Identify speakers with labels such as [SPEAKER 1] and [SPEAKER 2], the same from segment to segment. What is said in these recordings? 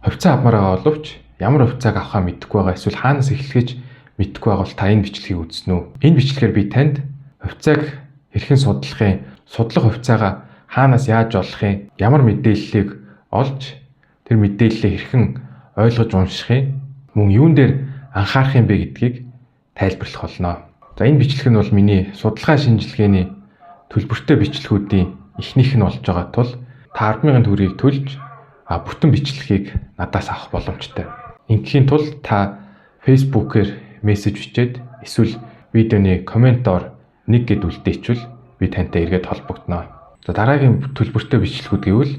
[SPEAKER 1] хувьцаа авмаар байгаа боловч ямар хувьцааг авахаа мэдэхгүй байгаа эсвэл хаанаас эхлэхэж мэдэхгүй байгаа бол та энэ бичлэгийг үзнэ үү? Энэ бичлэгээр би танд хувьцааг хэрхэн судлах хувьцаагаа хаанаас яаж олохын, ямар мэдээллийг олж тэр мэдээллээ хэрхэн ойлгож уншихын, мөн юун дээр анхаарах юм бэ гэдгийг тайлбарлах болно. За энэ бичлэг нь бол миний судалгаа шинжилгээний төлбөртэй бичлэгүүдийн эхнийх нь болж байгаа тул та 10,000 төгрөгийг төлж бүтэн бичлэгийг надаас авах боломжтой. Ингээхийн тулд та Facebook-ээр мессеж бичээд эсвэл видеоны комментоор 1 гэд үлдээчвэл би тантай эргээд холбогдно. За дараагийн төлбөртэй бичлэгүүд гэвэл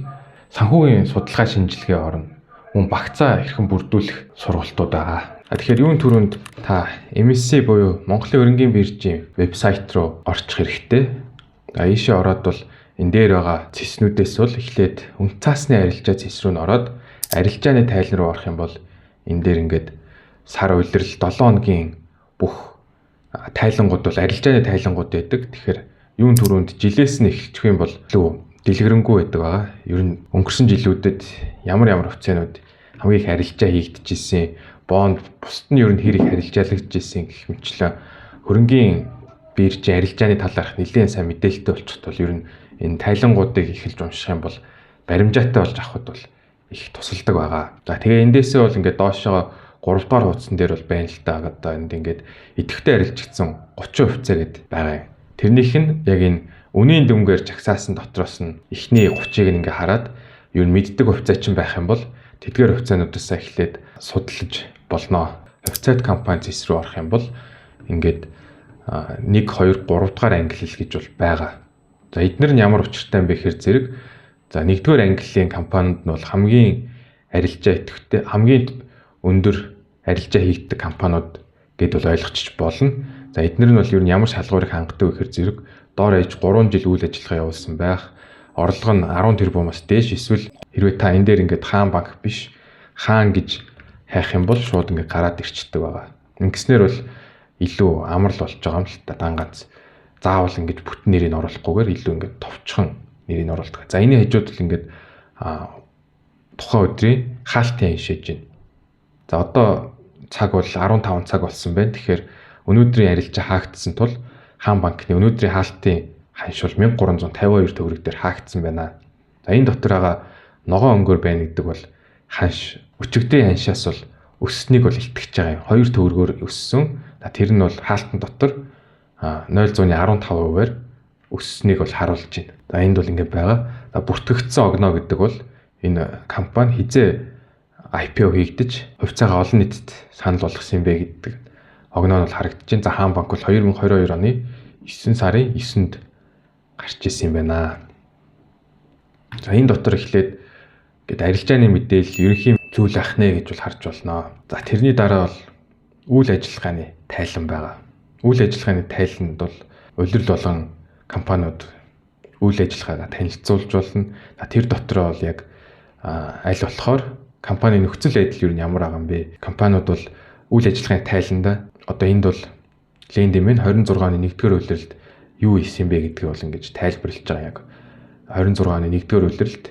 [SPEAKER 1] санхүүгийн судалгаа шинжилгээ орно. Мөн багцаа хэрхэн бүрдүүлэх сургалтууд байгаа. Тэгэхээр юун түрүүнд та MSC буюу Монголын өрөнгийн биржийн вебсайт руу орчих хэрэгтэй. Ийшээ ороод бол энэ дээр байгаа цэснүүдээс бол эхлээд үнэ цаасны арилжаа цэс рүү н ороод арилжааны тайлан руу орох юм бол энэ дээр ингээд сар улирал 7 хоногийн бүх тайлангууд бол арилжааны тайлангууд байдаг. Тэгэхээр юун түрүүнд жилээс нь эхэлчих юм бол лүү дэлгэрэнгүй байдаг байгаа. Ер нь өнгөрсөн жилүүдэд ямар хувьцаанууд хамгийн их арилжаа хийгдчихсэн, бонд бусд нь ер нь хэрэг арилжаалагдчихсэн гэх мэтчлэн хөрөнгийн биржийн арилжааны талаарх нэлээд сайн мэдээлэлтэй болчиход бол ер нь энэ тайлангуудыг эхэлж унших юм бол баримжаатай болж авахд бол их тусалдаг байгаа. За тэгээ эндээсээ бол ингээд доошоо 3 дугаар хуудсан дээр бол байна л да. Одоо энд ингээд идэвхтэй арилжигдсан 30 хувьцаа гэд байгаа юм. Тэрнийх нь яг энэ үнийн дүнгээр жагсаасан дотроос нь эхний 30-ыг ингээд хараад ер нь мэддэг хувьцаа чинь байх юм бол тэдгээр хувьцаануудаас эхлээд судалж болно. Хувьцаат компани зэс рүү орох юм бол ингээд 1, 2, 3 дугаар англи гэж бол байгаа. За эдгээр нь ямар учиртай юм бэ гэхээр зэрэг за 1-р английн компанид нь бол хамгийн арилжаа идэвхтэй, хамгийн өндөр арилжаа хийгддэг компаниуд гэд бол ойлгочих болно. За эдгээр нь бол ер нь ямар шалгуурыг хангадаг гэхээр зэрэг доор ээж 3 жил үйл ажиллагаа явуулсан байх, орлого нь 10 тэрбумаас дээш, эсвэл хэрвээ та энэ дээр ингээд хаан банк биш, хаан гэж хайх юм бол шууд ингээд гараад ирчдэг байгаа. Ингэснээр бол илүү амар л болж байгаа юм л та дан ганц заавал ингэж бүтэн нэрийг оруулахгүйгээр илүү ингээд товчхон нэрийг оруулдаг. За энэ хажууд л ингээд тухайн өдрийн хаалтын хишээж байна. За одоо цаг бол 15 цаг болсон байна. Тэгэхээр өнөөдрийн арилжаа хаагдсан тул хаан банкны өнөөдрийн хаалтын ханш бол 1352 төгрөг дээр хаагдсан байна. За энэ дотор байгаа ногоон өнгөөр байна гэдэг бол ханш өчигдрийн ханшаас бол өсснийг бол илтгэж байгаа юм. 2 төгрөгөөр өссөн. Тэр нь бол хаалтан дотор 0.15%-аар өсснийг бол харуулж байна. За энд бол ингэ байгаа. За бүртгэгдсэн огноо гэдэг бол энэ компани хизээ IPO хийгдэж хувьцаагаа олон нийтэд санал болгосон юм бэ гэдэг огноо нь бол харагдаж байна. За хаан банк бол 2022 оны 9 сарын 9-нд гарч ирсэн юм байна. За энэ дотор эхлээд гээд арилжааны мэдээлэл ерөнхий зүйл ах нэ гэж бол харж болно. За тэрний дараа бол үйл ажиллагааны тайлан байгаа. Үйл ажиллагааны тайланд бол улирал болон компаниуд үйл ажиллагаагаа танилцуулж болно. Тэр дотроо бол яг аль болохоор компани нөхцөл байдал юу ямар байгаа юм бэ? Компаниуд бол үйл ажиллагааны тайланда одоо энд бол Лендимэн 26 оны 1-р улиралд юу хийсэн бэ гэдгийг бол ингэж тайлбарлаж байгаа яг. 26 оны 1-р улиралд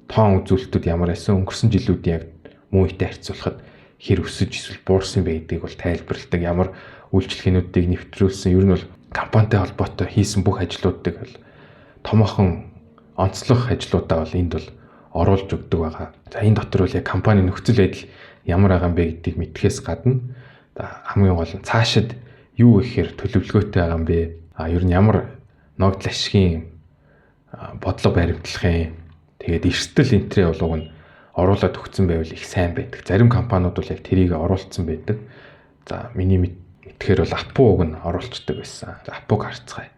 [SPEAKER 1] тоон үзүүлэлтүүд ямар байсан, өнгөрсөн жилүүдийн яг мөн үетэй харьцуулахад хэр өсөж эсвэл буурсан бэ гэдгийг бол тайлбарладаг. Ямар үйлчлэгээнүүдийг нэвтрүүлсэн, ер нь бол компанитай холбоотой хийсэн бүх ажлуудыг бол томоохон онцлог ажлуудаа бол энд бол оруулж өгдөг байгаа. За энэ дотор бол яг компани нөхцөл байдал ямар байгаа юм бэ гэдгийг мэдхээс гадна хамгийн гол нь цаашид юу ихээр төлөвлөгөөтэй байгаа юм бэ? Ер нь ямар ногдол ашигын бодлого баримтлах юм. Тэгээд эрсдэл энтрээ болов нь оруулаад өгсөн байвал их сайн байдаг. Зарим компаниуд бол яг тэрийг оруулсан байдаг. За миний мэдхээр бол Апуг нь оруулцдаг байсан. За Апуг харцгаая.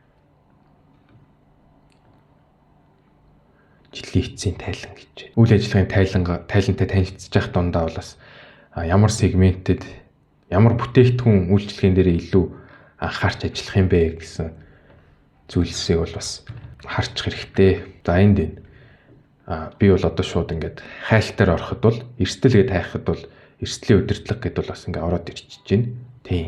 [SPEAKER 1] Жилийн эцсийн тайлан гэж. Үйл ажиллагааны тайлантай танилцж явах дундаа бол бас ямар сегментэд ямар бүтээгдэхүүн үйлчлэгэн дээр илүү анхаарч ажиллах юм бэ гэсэн зүйлсийг бол бас харж хэрэгтэй. За энд би бол одоо шууд ингээд хайлтаар ороход бол эрсдэл гэдээ хайхад бол эрсдлийн удирдлага гэдээ бол бас ингээд ороод ирчихэж байна. Тийм.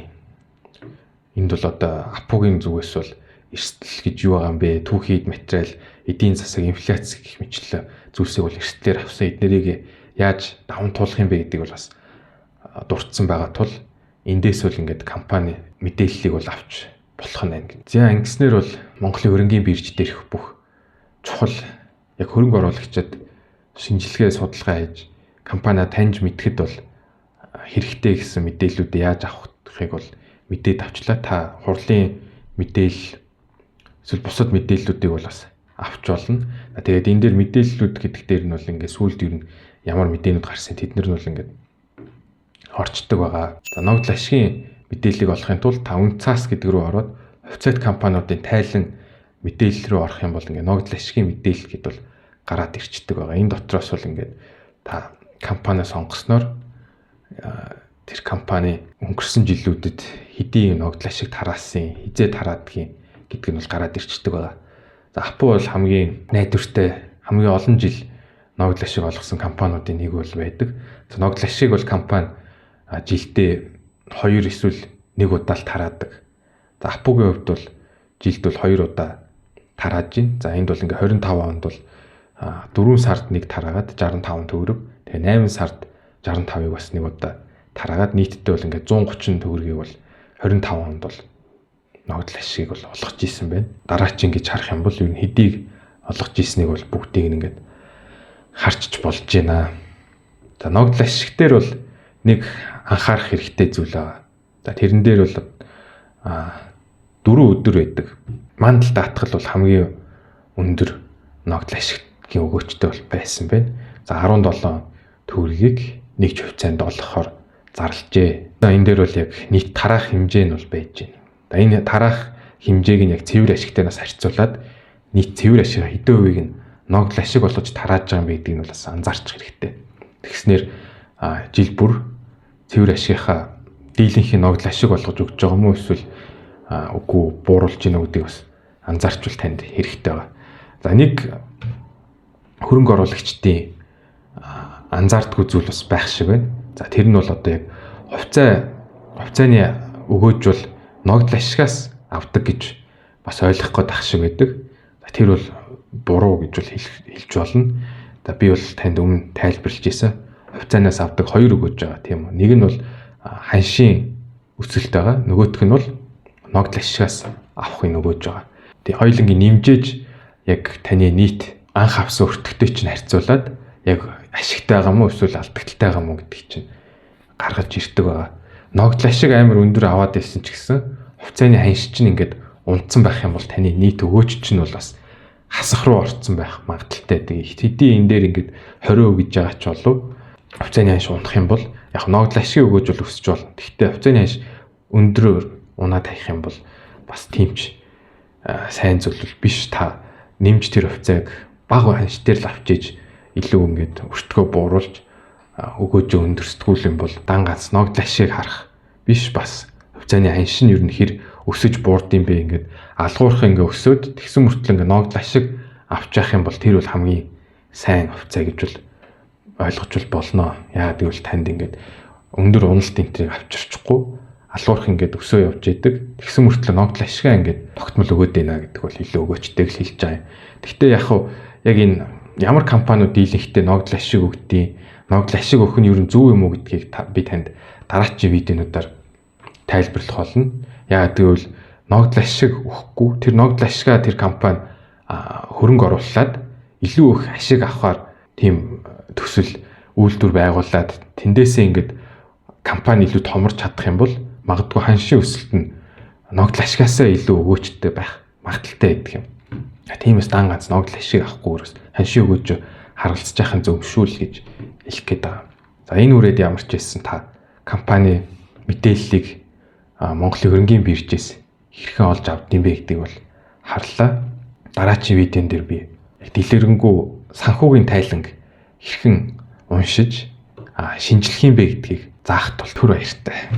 [SPEAKER 1] Энд бол одоо Апугийн зүгээс бол эрсдэл гэж юу байгаа юм бэ? Түүхийд материал, эдийн засаг, инфляц гэх мэтлээ зүйлсийг бол эрсдлээр авсан. Эднэрийг яаж даван туулах юм бэ гэдгийг бол бас дурдсан байгаа тул эндээс бол ингээд компани мэдээллийг бол авч болох нь байна. За ингэснээр бол Монголын хөрөнгийн бирж дээрх бүх чухал яг хөрөнгө оруулагчид шинжилгээ судалгаа хийж компани таньж мэдхэд бол хэрэгтэй гэсэн мэдээллүүдээ яаж авахыг бол мэдээд авчлаа. Та хурлын мэдээлэл эсвэл бусад мэдээллүүдийг бол бас авч болно. Тэгээд энэ дээр мэдээллүүд гэдэг дээр нь бол ингээд сүүлд юу ямар мэдээнүүд гарсан тэднэр нь бол ингээд орчдөг байгаа. За ногдол ашигын мэдээллийг олохын тулд та үн цаас гэдэг рүү ороод официалт компаниудын тайлан мэдээлэл рүү орох юм бол ингээд ногдол ашигын мэдээлэл гэдээ бол гараад ирчдэг байгаа. Энэ дотроос бол ингээд та компани сонгосноор тэр компани өнгөрсөн жилүүдэд хэдийн ногдол ашиг тараасан, хизээ тараадгийг гэдг нь бол гараад ирчдэг байгаа. За Апу бол хамгийн найдвартай, хамгийн олон жил ногдол ашиг олгосон компаниудын нэг бол байдаг. За ногдол ашиг бол компани жилдээ 2 эсвэл 1 удаа л тараадаг. За Апугийн хувьд бол жилд бол 2 удаа тарааж байна. За энд бол ингээ 25 онд бол 4 сард нэг тараагаад 65 төгрөг. Тэгээ 8 сард 65-ыг бас нэг удаа тараагаад нийтдээ бол ингээ 130 төгрөгийг бол 25 онд бол ногдол ашигыг бол олгож исэн байна. Дараач ингэж харах юм бол ер нь хэдийг олгож ийснийг бол бүгдийг ингээд харчиж болж байна. За ногдол ашиг дээр бол нэг анхаарах хэрэгтэй зүйл байгаа. За тэрэн дээр бол 4 өдөр байдаг. Мандал даатгал бол хамгийн өндөр ногдол ашигын өгөөчтэй бол байсан байна. За 17 төгрөгийг нэг хувьцаанд олгохоор зарлжээ. За энэ дээр бол яг нийт тараах хэмжээ нь бол байж байна. За энэ тараах хэмжээг нь яг цэвэр ашигтайнаас харьцуулаад нийт цэвэр ашиг хэдэн хувийг нь ногдол ашиг болгож тарааж байгаа юм гэдгийг нь бас анзаарчих хэрэгтэй. Тэгснээр жил бүр цэвэр ашигынхаа дийлэнхийн ногдол ашиг болгож өгч байгаа юм уу эсвэл үгүй бууруулж гинэ гэдгийг бас анзаарчвал танд хэрэгтэй байгаа. За нэг хөрөнгө оруулагчдын анзаардгүй зүйл бас байх шиг байна. За тэр нь бол одоо яг хувьцааны өгөөж бол ногдол ашигаас авдаг гэж бас ойлгох гээд ах шиг байдаг. Тэр бол буруу гэж бол хэлж болно. За би бол танд өмнө тайлбарлаж ийсэн. Хувьцаанаас авдаг 2 өгөөж байгаа тийм үү. Нэг нь бол ханшийн өсөлт байгаа. Нөгөөх нь бол ногдол ашигаас авахын өгөөж байгаа. Тэгээ хоёулангийн нэмжээж яг таны нийт анх авсан өртөгтэй чинь харьцуулаад яг ашигтай байгаа мó эсвэл алдагдaltaй байгаа мó гэдгийг чинь гаргаж ирдэг байгаа. Ногдол ашиг амар өндөр аваад ирсэн ч гэсэн хувьцааны ханш чинь ингээд унтсан байх юм бол таны нийт өгөөч чинь бол бас хасах руу орцсон байх магадaltaй. Тэгээ хэдийн энэ дээр ингээд 20% гэж байгаа ч болов хувьцааны ханш унтах юм бол яг ногдол ашигын өгөөж бол өсөж болно. Гэхдээ хувьцааны ханш өндрөөр унаад таих юм бол бас тиймч сайн зүйл биш. Та нэмж тэр хувьцааг бага ханш дээр л авчиж илүү ингээд өртгөө бууруулж өгөөжөө өндөрсдгүүл юм бол дан ганц ногдол ашиг харах биш, бас хувьцааны ханш нь ер нь хэр өсөж буурд юм бэ ингээд алгуурах ингээ өсөөд тэгсэн мөртлөө ингээ ногдол ашиг авч явах юм бол тэр бол хамгийн сайн хувьцаа гэж бол ойлгож болно. Яагаад гэвэл танд ингээд өндөр уналт энтрийг авчирчихгүй алгуурах ингээд өсөө явж идэг. Тэгсэн мөртлөө ногдол ашигаа ингээд тогтмол өгөөд байна гэдэг бол илүү өгөөчтэй л хэлж байгаа юм. Гэхдээ яг энэ ямар компаниуд дийлэнхтэй ногдол ашиг өгдөг, ногдол ашиг өгөх нь ер нь зөв юм уу гэдгийг би танд дараачийн видеонуудаар тайлбарлах болно. Яагаад гэвэл ногдол ашиг өгөхгүй тэр ногдол ашигаа тэр компани хөрөнгө оруулаад илүү их ашиг авахар тийм төсөл үйлдвэр байгуулад тэндээсээ ингээд компани илүү томорч чадах юм бол магадгүй ханшийн өсөлт нь ногдол ашигаасаа илүү өгөөчтэй байх магадaltaй байдаг юм. Тиймээс дан ганц ногдол ашиг авахгүйгээс ханшийн өгөөж харгалзаж яхахын зөвшүүл гэж хэлэх гээд байгаа. За энэ үрээд ямар ч байсан та компани мэдээллийг Монголын хөрөнгийн биржээс хэрхэн олж авдсан бэ гэдгийг бол харлаа. Дараачийн видеон дээр би дэлгэрэнгүй санхүүгийн тайланг хэрхэн уншиж шинжлэх юм бэ гэдгийг заах тул түр баяртай.